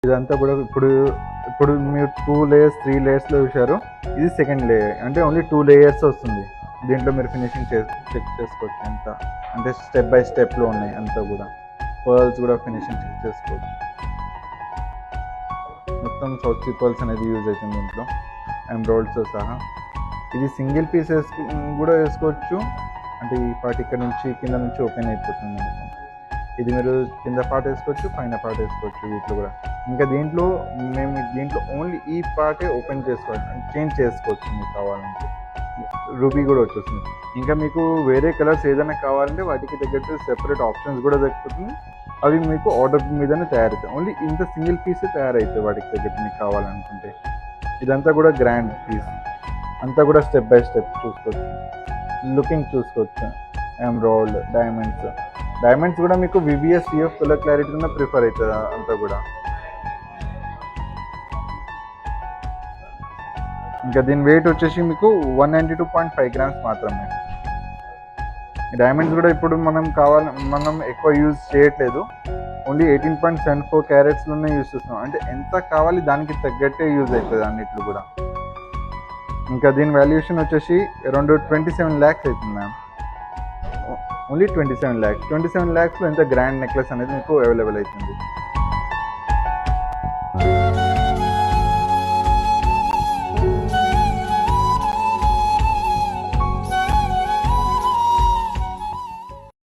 ఇదంతా కూడా ఇప్పుడు ఇప్పుడు మీరు 2 లేయర్స్ 3 లేయర్స్లో చూశారు. ఇది సెకండ్ లేయర్, అంటే ఓన్లీ 2 లేయర్స్ వస్తుంది. దీంట్లో మీరు ఫినిషింగ్ చెక్ చేసుకోవచ్చు ఎంత, అంటే స్టెప్ బై స్టెప్లో ఉన్నాయి అంతా కూడా. పర్ల్స్ కూడా ఫినిషింగ్ చెక్ చేసుకోవచ్చు. మొత్తం సౌత్ సీ పర్ల్స్ అనేది యూజ్ అవుతుంది దీంట్లో, ఎంబ్రాయిడ్స్తో సహా. ఇది సింగిల్ పీస్ కూడా వేసుకోవచ్చు, అంటే ఈ పార్ట్ ఇక్కడ నుంచి కింద నుంచి ఓపెన్ అయిపోతుంది మొత్తం. ఇది మీరు కింద పార్ట్ వేసుకోవచ్చు, పైన పార్ట్ వేసుకోవచ్చు వీటిలో కూడా. ఇంకా దీంట్లో ఓన్లీ ఈ పార్టే ఓపెన్ చేసుకోవచ్చు, చేంజ్ చేసుకోవచ్చు మీకు కావాలంటే. రూబీ కూడా వచ్చేస్తుంది. ఇంకా మీకు వేరే కలర్స్ ఏదైనా కావాలంటే వాటికి తగ్గట్టు సెపరేట్ ఆప్షన్స్ కూడా దొరుకుతుంది. అవి మీకు ఆర్డర్ మీదనే తయారవుతాయి. ఓన్లీ ఇంత సింగిల్ పీసే తయారవుతాయి వాటికి తగ్గట్టు మీకు కావాలనుకుంటే. ఇదంతా కూడా గ్రాండ్ పీస్, అంతా కూడా స్టెప్ బై స్టెప్ చూసుకోవచ్చు, లుకింగ్ చూసుకోవచ్చు. ఎమరాల్డ్, డైమండ్స్ కూడా మీకు వివిఎస్ సిఎఫ్ కలర్ క్లారిటీ ఉన్న ప్రిఫర్ అవుతుంది అంతా కూడా. ఇంకా దీని వెయిట్ వచ్చేసి మీకు 192.5 grams మాత్రమే. డైమండ్స్ కూడా ఇప్పుడు మనం ఎక్కువ యూజ్ చేయట్లేదు, ఓన్లీ 18.74 క్యారెట్స్లోనే యూజ్ చేస్తున్నాం. అంటే ఎంత కావాలి దానికి తగ్గట్టే యూజ్ అవుతుంది అన్నిట్లో కూడా. ఇంకా దీని వాల్యుయేషన్ వచ్చేసి అరౌండ్ 27 lakhs అవుతుంది మ్యామ్. Only 27 lakhs. 27 lakhsలో ఎంత గ్రాండ్ నెక్లెస్ అనేది మీకు అవైలబుల్ అవుతుంది.